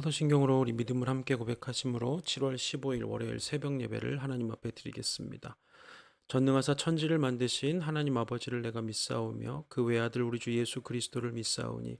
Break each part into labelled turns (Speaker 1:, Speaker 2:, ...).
Speaker 1: 사도신경으로 우리 믿음을 함께 고백하심으로 7월 15일 월요일 새벽 예배를 하나님 앞에 드리겠습니다. 전능하사 천지를 만드신 하나님 아버지를 내가 믿사오며 그 외아들 우리 주 예수 그리스도를 믿사오니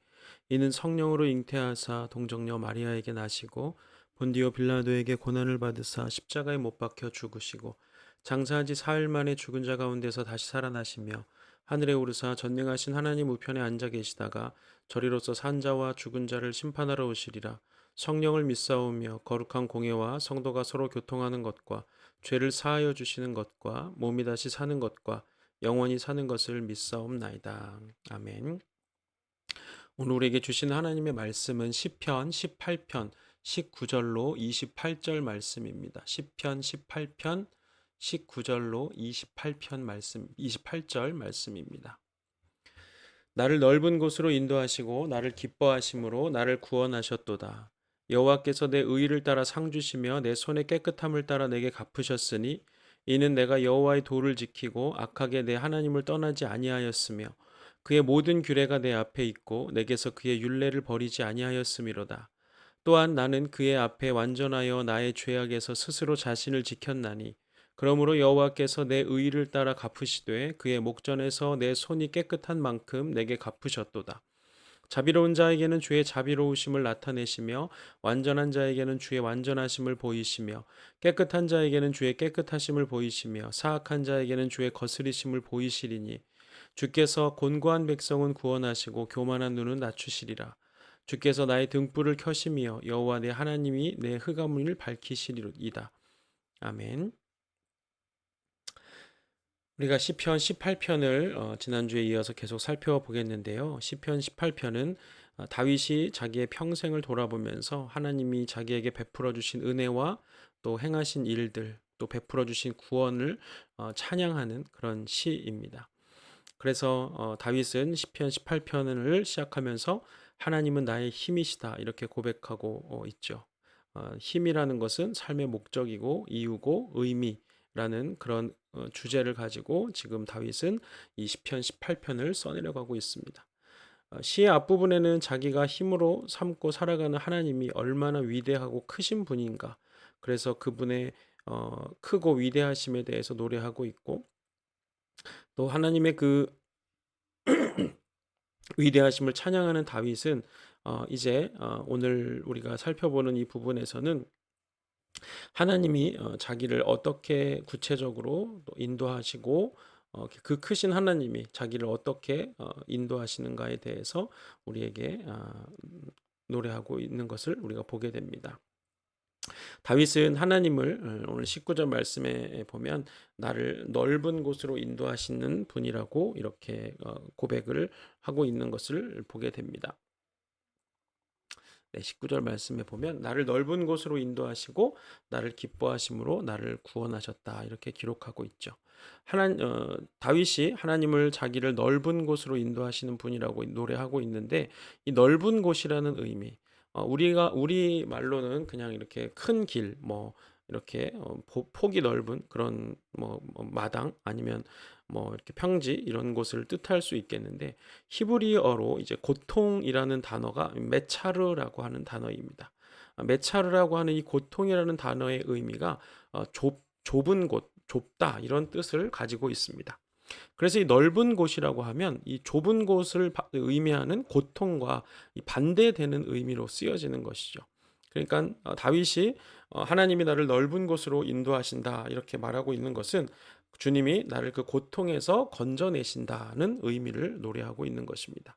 Speaker 1: 이는 성령으로 잉태하사 동정녀 마리아에게 나시고 본디오 빌라도에게 고난을 받으사 십자가에 못 박혀 죽으시고 장사한 지 사흘 만에 죽은 자 가운데서 다시 살아나시며 하늘에 오르사 전능하신 하나님 우편에 앉아 계시다가 저리로서 산자와 죽은 자를 심판하러 오시리라. 성령을 믿사오며 거룩한 공예와 성도가 서로 교통하는 것과 죄를 사하여 주시는 것과 몸이 다시 사는 것과 영원히 사는 것을 믿사옵나이다. 아멘. 오늘 우리에게 주신 하나님의 말씀은 시편 18편 19절로 28절 말씀입니다. 시편 18편 19절로 28편 말씀 28절 말씀입니다. 나를 넓은 곳으로 인도하시고 나를 기뻐하심으로 나를 구원하셨도다. 여호와께서 내 의를 따라 상 주시며 내 손의 깨끗함을 따라 내게 갚으셨으니 이는 내가 여호와의 도를 지키고 악하게 내 하나님을 떠나지 아니하였으며 그의 모든 규례가 내 앞에 있고 내게서 그의 율례를 버리지 아니하였음이로다. 또한 나는 그의 앞에 완전하여 나의 죄악에서 스스로 자신을 지켰나니 그러므로 여호와께서 내 의를 따라 갚으시되 그의 목전에서 내 손이 깨끗한 만큼 내게 갚으셨도다. 자비로운 자에게는 주의 자비로우심을 나타내시며 완전한 자에게는 주의 완전하심을 보이시며 깨끗한 자에게는 주의 깨끗하심을 보이시며 사악한 자에게는 주의 거스리심을 보이시리니 주께서 곤고한 백성은 구원하시고 교만한 눈은 낮추시리라. 주께서 나의 등불을 켜시며 여호와 내 하나님이 내 흑암을 밝히시리이다. 아멘. 우리가 시편 18편을 지난주에 이어서 계속 살펴보겠는데요. 시편 18편은 다윗이 자기의 평생을 돌아보면서 하나님이 자기에게 베풀어 주신 은혜와 또 행하신 일들, 또 베풀어 주신 구원을 찬양하는 그런 시입니다. 그래서 다윗은 시편 18편을 시작하면서 하나님은 나의 힘이시다 이렇게 고백하고 있죠. 힘이라는 것은 삶의 목적이고 이유고 의미라는 그런 주제를 가지고 지금 다윗은 이 시편 18편을 써내려가고 있습니다. 시의 앞부분에는 자기가 힘으로 삼고 살아가는 하나님이 얼마나 위대하고 크신 분인가, 그래서 그분의 크고 위대하심에 대해서 노래하고 있고, 또 하나님의 그 위대하심을 찬양하는 다윗은 이제 오늘 우리가 살펴보는 이 부분에서는 하나님이 자기를 어떻게 구체적으로 또 인도하시고 그 크신 하나님이 자기를 어떻게 인도하시는가에 대해서 우리에게 노래하고 있는 것을 우리가 보게 됩니다. 다윗은 하나님을 오늘 19절 말씀에 보면 나를 넓은 곳으로 인도하시는 분이라고 이렇게 고백을 하고 있는 것을 보게 됩니다. 네, 19절 말씀에 보면 나를 넓은 곳으로 인도하시고 나를 기뻐하심으로 나를 구원하셨다 이렇게 기록하고 있죠. 다윗이 하나님을 자기를 넓은 곳으로 인도하시는 분이라고 노래하고 있는데, 이 넓은 곳이라는 의미, 우리 말로는 그냥 이렇게 큰 길, 뭐 이렇게 폭이 넓은 그런 마당 아니면 뭐 이렇게 평지 이런 곳을 뜻할 수 있겠는데, 히브리어로 이제 고통이라는 단어가 메차르라고 하는 단어입니다. 메차르라고 하는 이 고통이라는 단어의 의미가 좁은 곳, 좁다 이런 뜻을 가지고 있습니다. 그래서 이 넓은 곳이라고 하면 이 좁은 곳을 의미하는 고통과 반대되는 의미로 쓰여지는 것이죠. 그러니까 다윗이 하나님이 나를 넓은 곳으로 인도하신다 이렇게 말하고 있는 것은 주님이 나를 그 고통에서 건져내신다는 의미를 노래하고 있는 것입니다.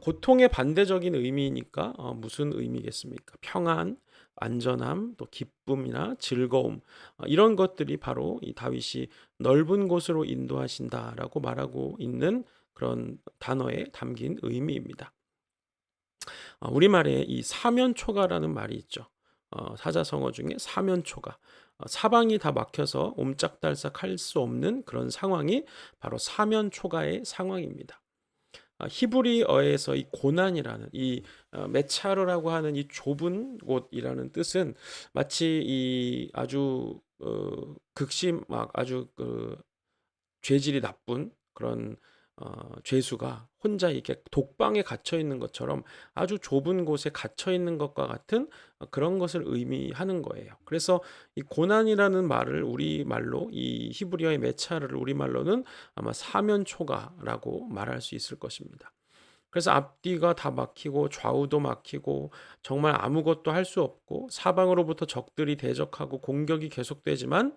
Speaker 1: 고통의 반대적인 의미니까 무슨 의미겠습니까? 평안, 안전함, 또 기쁨이나 즐거움, 이런 것들이 바로 이 다윗이 넓은 곳으로 인도하신다라고 말하고 있는 그런 단어에 담긴 의미입니다. 우리말에 이 사면초가라는 말이 있죠. 사자성어 중에 사면초가, 사방이 다 막혀서 옴짝달싹 할 수 없는 그런 상황이 바로 사면초가의 상황입니다. 히브리어에서 이 고난이라는 이 메차르라고 하는 이 좁은 곳이라는 뜻은 마치 이 아주 극심 막 아주 그 죄질이 나쁜 그런 죄수가 혼자 이렇게 독방에 갇혀 있는 것처럼 아주 좁은 곳에 갇혀 있는 것과 같은 그런 것을 의미하는 거예요. 그래서 이 고난이라는 말을 우리말로, 이 히브리어의 메차를 우리말로는 아마 사면초가라고 말할 수 있을 것입니다. 그래서 앞뒤가 다 막히고 좌우도 막히고 정말 아무것도 할 수 없고 사방으로부터 적들이 대적하고 공격이 계속되지만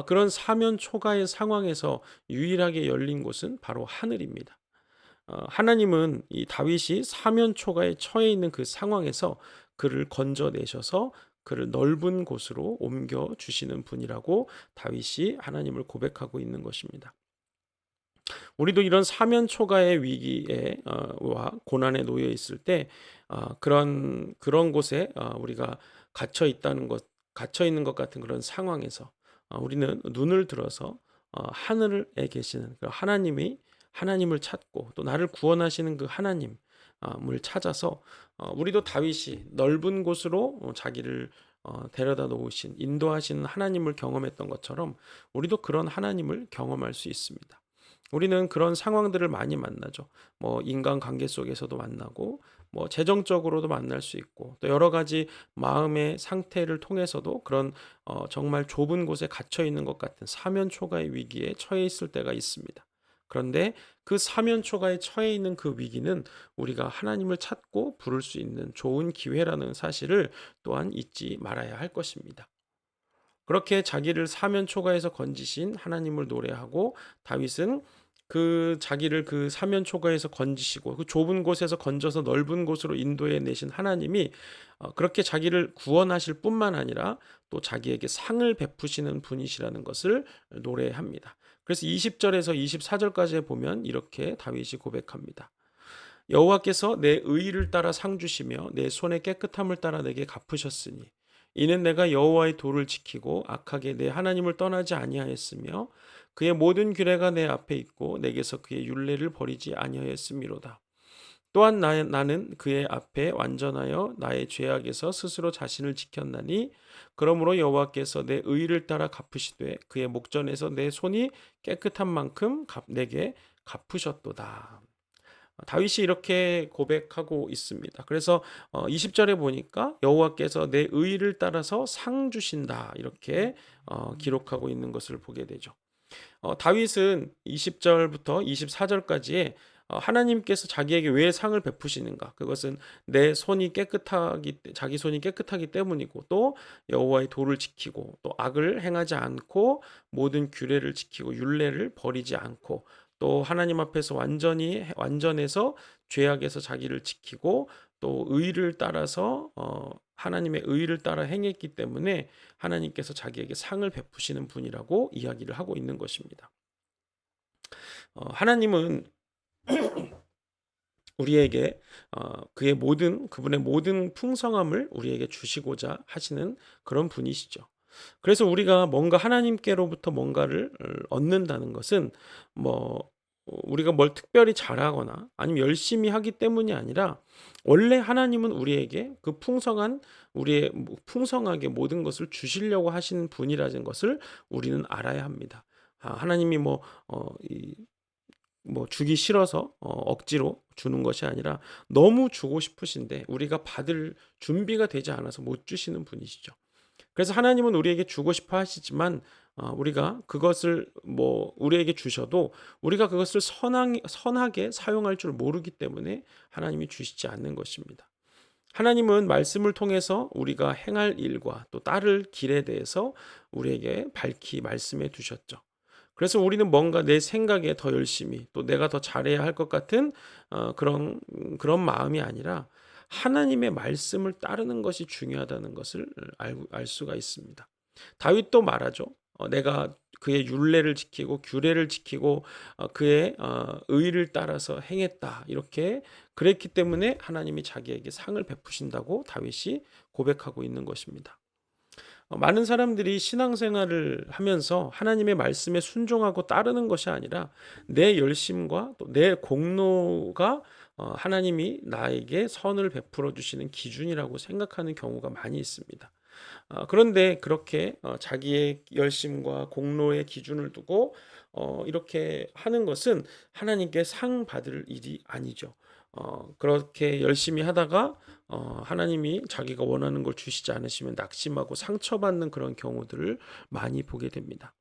Speaker 1: 그런 사면 초가의 상황에서 유일하게 열린 곳은 바로 하늘입니다. 하나님은 이 다윗이 사면 초가에 처해 있는 그 상황에서 그를 건져내셔서 그를 넓은 곳으로 옮겨 주시는 분이라고 다윗이 하나님을 고백하고 있는 것입니다. 우리도 이런 사면 초가의 위기에 와 고난에 놓여 있을 때 그런 곳에 우리가 갇혀 있는 것 같은 그런 상황에서 우리는 눈을 들어서 하늘에 계시는 그 하나님을 찾고 또 나를 구원하시는 그 하나님을 찾아서 우리도 다윗이 넓은 곳으로 자기를 데려다 놓으신 인도하시는 하나님을 경험했던 것처럼 우리도 그런 하나님을 경험할 수 있습니다. 우리는 그런 상황들을 많이 만나죠. 뭐 인간 관계 속에서도 만나고 뭐 재정적으로도 만날 수 있고 또 여러 가지 마음의 상태를 통해서도 그런 정말 좁은 곳에 갇혀 있는 것 같은 사면 초가의 위기에 처해 있을 때가 있습니다. 그런데 그 사면 초가에 처해 있는 그 위기는 우리가 하나님을 찾고 부를 수 있는 좋은 기회라는 사실을 또한 잊지 말아야 할 것입니다. 그렇게 자기를 사면 초가에서 건지신 하나님을 노래하고 다윗은 그 자기를 그 사면 초가에서 건지시고 그 좁은 곳에서 건져서 넓은 곳으로 인도해 내신 하나님이 그렇게 자기를 구원하실 뿐만 아니라 또 자기에게 상을 베푸시는 분이시라는 것을 노래합니다. 그래서 20절에서 24절까지 보면 이렇게 다윗이 고백합니다. 여호와께서 내 의를 따라 상 주시며 내 손의 깨끗함을 따라 내게 갚으셨으니 이는 내가 여호와의 도를 지키고 악하게 내 하나님을 떠나지 아니하였으며 그의 모든 규례가 내 앞에 있고 내게서 그의 율례를 버리지 아니하였음이로다. 또한 나는 그의 앞에 완전하여 나의 죄악에서 스스로 자신을 지켰나니 그러므로 여호와께서 내 의를 따라 갚으시되 그의 목전에서 내 손이 깨끗한 만큼 내게 갚으셨도다. 다윗이 이렇게 고백하고 있습니다. 그래서 20절에 보니까 여호와께서 내 의를 따라서 상 주신다 이렇게 기록하고 있는 것을 보게 되죠. 다윗은 20절부터 24절까지에 하나님께서 자기에게 왜 상을 베푸시는가? 그것은 자기 손이 깨끗하기 때문이고 또 여호와의 도를 지키고 또 악을 행하지 않고 모든 규례를 지키고 율례를 버리지 않고 또 하나님 앞에서 완전해서 죄악에서 자기를 지키고 또 의를 따라서 하나님의 의를 따라 행했기 때문에 하나님께서 자기에게 상을 베푸시는 분이라고 이야기를 하고 있는 것입니다. 하나님은 우리에게 그분의 모든 풍성함을 우리에게 주시고자 하시는 그런 분이시죠. 그래서 우리가 뭔가 하나님께로부터 뭔가를 얻는다는 것은 뭐 우리가 뭘 특별히 잘하거나 아니면 열심히 하기 때문이 아니라 원래 하나님은 우리에게 그 풍성하게 모든 것을 주시려고 하시는 분이라는 것을 우리는 알아야 합니다. 하나님이 주기 싫어서 억지로 주는 것이 아니라 너무 주고 싶으신데 우리가 받을 준비가 되지 않아서 못 주시는 분이시죠. 그래서 하나님은 우리에게 주고 싶어 하시지만 우리가 그것을 우리에게 주셔도 우리가 그것을 선하게 사용할 줄 모르기 때문에 하나님이 주시지 않는 것입니다. 하나님은 말씀을 통해서 우리가 행할 일과 또 따를 길에 대해서 우리에게 밝히 말씀해 두셨죠. 그래서 우리는 뭔가 내 생각에 더 열심히 또 내가 더 잘해야 할 것 같은 그런 마음이 아니라 하나님의 말씀을 따르는 것이 중요하다는 것을 알 수가 있습니다. 다윗도 말하죠. 내가 그의 율례를 지키고 규례를 지키고 그의 의를 따라서 행했다. 이렇게 그랬기 때문에 하나님이 자기에게 상을 베푸신다고 다윗이 고백하고 있는 것입니다. 많은 사람들이 신앙생활을 하면서 하나님의 말씀에 순종하고 따르는 것이 아니라 내 열심과 또 내 공로가 하나님이 나에게 선을 베풀어 주시는 기준이라고 생각하는 경우가 많이 있습니다. 그런데 그렇게 자기의 열심과 공로의 기준을 두고 이렇게 하는 것은 하나님께 상 받을 일이 아니죠. 그렇게 열심히 하다가 하나님이 자기가 원하는 걸 주시지 않으시면 낙심하고 상처받는 그런 경우들을 많이 보게 됩니다.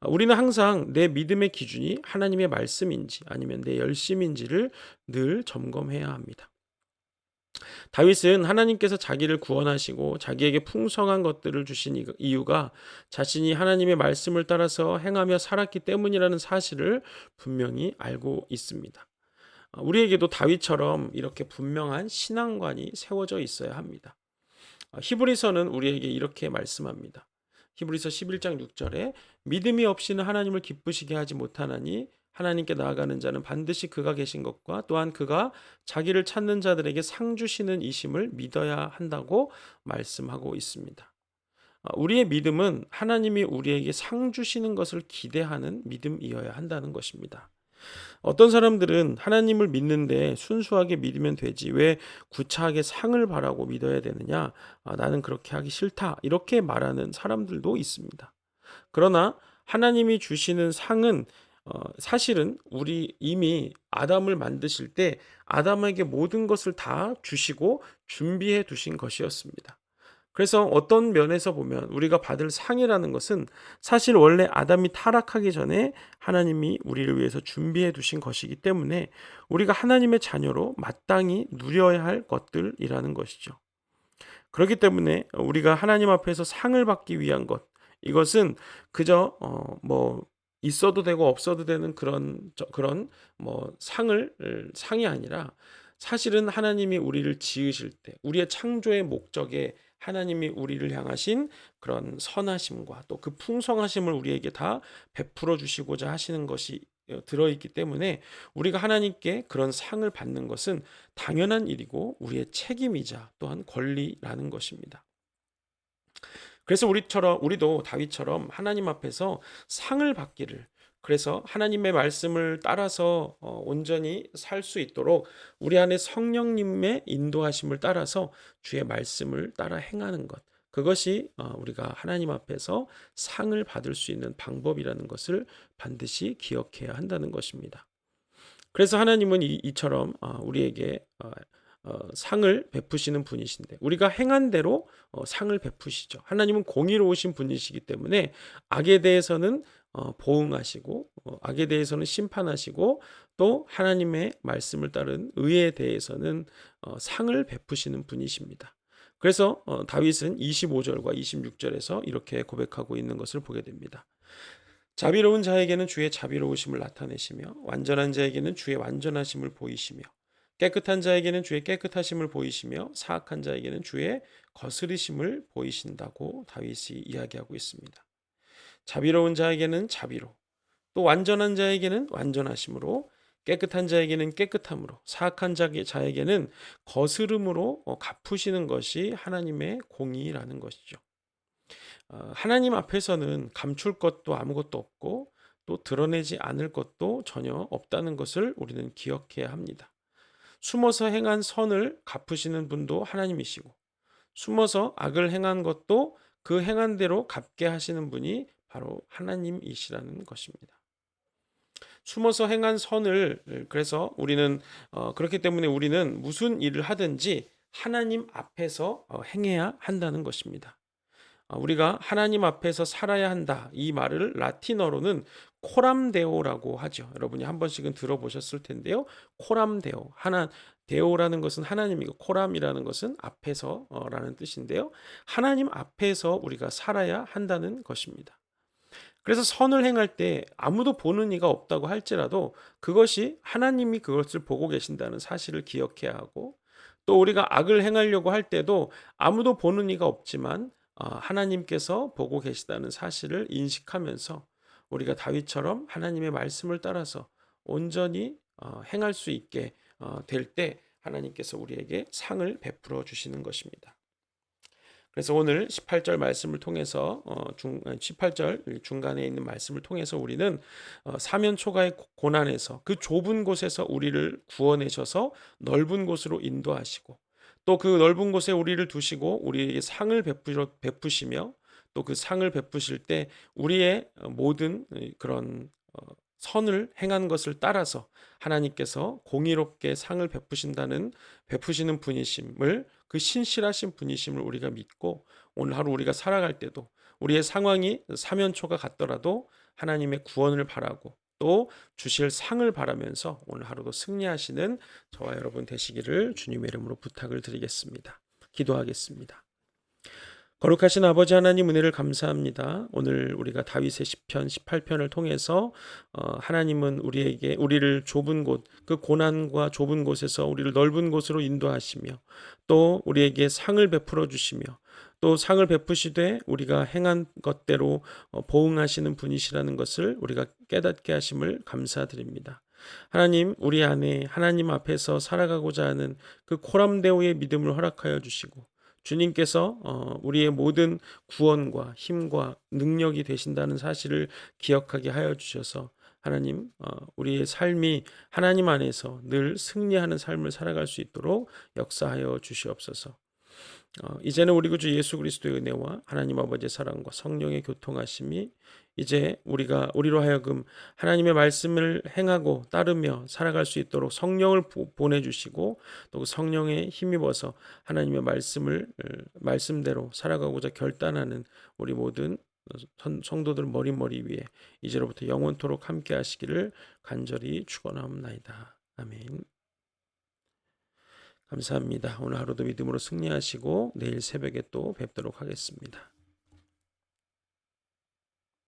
Speaker 1: 우리는 항상 내 믿음의 기준이 하나님의 말씀인지 아니면 내 열심인지를 늘 점검해야 합니다. 다윗은 하나님께서 자기를 구원하시고 자기에게 풍성한 것들을 주신 이유가 자신이 하나님의 말씀을 따라서 행하며 살았기 때문이라는 사실을 분명히 알고 있습니다. 우리에게도 다윗처럼 이렇게 분명한 신앙관이 세워져 있어야 합니다. 히브리서는 우리에게 이렇게 말씀합니다. 히브리서 11장 6절에 믿음이 없이는 하나님을 기쁘시게 하지 못하나니 하나님께 나아가는 자는 반드시 그가 계신 것과 또한 그가 자기를 찾는 자들에게 상 주시는 이심을 믿어야 한다고 말씀하고 있습니다. 우리의 믿음은 하나님이 우리에게 상 주시는 것을 기대하는 믿음이어야 한다는 것입니다. 어떤 사람들은 하나님을 믿는데 순수하게 믿으면 되지 왜 구차하게 상을 바라고 믿어야 되느냐? 나는 그렇게 하기 싫다. 이렇게 말하는 사람들도 있습니다. 그러나 하나님이 주시는 상은 사실은 우리 이미 아담을 만드실 때 아담에게 모든 것을 다 주시고 준비해 두신 것이었습니다. 그래서 어떤 면에서 보면 우리가 받을 상이라는 것은 사실 원래 아담이 타락하기 전에 하나님이 우리를 위해서 준비해 두신 것이기 때문에 우리가 하나님의 자녀로 마땅히 누려야 할 것들이라는 것이죠. 그렇기 때문에 우리가 하나님 앞에서 상을 받기 위한 것, 이것은 그저 있어도 되고 없어도 되는 그런 상이 아니라 사실은 하나님이 우리를 지으실 때 우리의 창조의 목적에 하나님이 우리를 향하신 그런 선하심과 또 그 풍성하심을 우리에게 다 베풀어 주시고자 하시는 것이 들어있기 때문에 우리가 하나님께 그런 상을 받는 것은 당연한 일이고 우리의 책임이자 또한 권리라는 것입니다. 그래서 우리도 다윗처럼 하나님 앞에서 상을 받기를, 그래서 하나님의 말씀을 따라서 온전히 살 수 있도록 우리 안에 성령님의 인도하심을 따라서 주의 말씀을 따라 행하는 것, 그것이 우리가 하나님 앞에서 상을 받을 수 있는 방법이라는 것을 반드시 기억해야 한다는 것입니다. 그래서 하나님은 이처럼 우리에게 상을 베푸시는 분이신데 우리가 행한 대로 상을 베푸시죠. 하나님은 공의로우신 분이시기 때문에 악에 대해서는 보응하시고 악에 대해서는 심판하시고 또 하나님의 말씀을 따른 의에 대해서는 상을 베푸시는 분이십니다. 그래서 다윗은 25절과 26절에서 이렇게 고백하고 있는 것을 보게 됩니다. 자비로운 자에게는 주의 자비로우심을 나타내시며 완전한 자에게는 주의 완전하심을 보이시며 깨끗한 자에게는 주의 깨끗하심을 보이시며 사악한 자에게는 주의 거스르심을 보이신다고 다윗이 이야기하고 있습니다. 자비로운 자에게는 자비로, 또 완전한 자에게는 완전하심으로, 깨끗한 자에게는 깨끗함으로, 사악한 자에게는 거스름으로 갚으시는 것이 하나님의 공의라는 것이죠. 하나님 앞에서는 감출 것도 아무것도 없고 또 드러내지 않을 것도 전혀 없다는 것을 우리는 기억해야 합니다. 숨어서 행한 선을 갚으시는 분도 하나님이시고 숨어서 악을 행한 것도 그 행한 대로 갚게 하시는 분이 바로 하나님이시라는 것입니다. 숨어서 행한 선을, 그래서 우리는 그렇기 때문에 우리는 무슨 일을 하든지 하나님 앞에서 행해야 한다는 것입니다. 우리가 하나님 앞에서 살아야 한다, 이 말을 라틴어로는 코람데오라고 하죠. 여러분이 한 번씩은 들어보셨을 텐데요. 코람데오, 데오라는 것은 하나님이고 코람이라는 것은 앞에서라는 뜻인데요. 하나님 앞에서 우리가 살아야 한다는 것입니다. 그래서 선을 행할 때 아무도 보는 이가 없다고 할지라도 그것이 하나님이 그것을 보고 계신다는 사실을 기억해야 하고, 또 우리가 악을 행하려고 할 때도 아무도 보는 이가 없지만 하나님께서 보고 계시다는 사실을 인식하면서 우리가 다윗처럼 하나님의 말씀을 따라서 온전히 행할 수 있게 될 때 하나님께서 우리에게 상을 베풀어 주시는 것입니다. 그래서 오늘 18절 말씀을 통해서 18절 중간에 있는 말씀을 통해서 우리는 사면 초가의 고난에서 그 좁은 곳에서 우리를 구원하셔서 넓은 곳으로 인도하시고 또 그 넓은 곳에 우리를 두시고 우리에게 상을 베푸시며 또 그 상을 베푸실 때 우리의 모든 그런 선을 행한 것을 따라서 하나님께서 공의롭게 상을 베푸시는 분이심을, 그 신실하신 분이심을 우리가 믿고 오늘 하루 우리가 살아갈 때도 우리의 상황이 사면초가 같더라도 하나님의 구원을 바라고 또 주실 상을 바라면서 오늘 하루도 승리하시는 저와 여러분 되시기를 주님의 이름으로 부탁을 드리겠습니다. 기도하겠습니다. 거룩하신 아버지 하나님, 은혜를 감사합니다. 오늘 우리가 다윗의 시편 18편을 통해서 하나님은 우리를 좁은 곳, 그 고난과 좁은 곳에서 우리를 넓은 곳으로 인도하시며 또 우리에게 상을 베풀어 주시며 또 상을 베푸시되 우리가 행한 것대로 보응하시는 분이시라는 것을 우리가 깨닫게 하심을 감사드립니다. 하나님, 우리 안에 하나님 앞에서 살아가고자 하는 그 코람데오의 믿음을 허락하여 주시고 주님께서 우리의 모든 구원과 힘과 능력이 되신다는 사실을 기억하게 하여 주셔서 하나님, 우리의 삶이 하나님 안에서 늘 승리하는 삶을 살아갈 수 있도록 역사하여 주시옵소서. 이제는 우리 구주 예수 그리스도의 은혜와 하나님 아버지의 사랑과 성령의 교통하심이 이제 우리로 하여금 하나님의 말씀을 행하고 따르며 살아갈 수 있도록 성령을 보내주시고 또 그 성령에 힘입어서 하나님의 말씀대로 살아가고자 결단하는 우리 모든 성도들 머리 위에 이제로부터 영원토록 함께 하시기를 간절히 축원하옵나이다. 아멘. 감사합니다. 오늘 하루도 믿음으로 승리하시고 내일 새벽에 또 뵙도록 하겠습니다.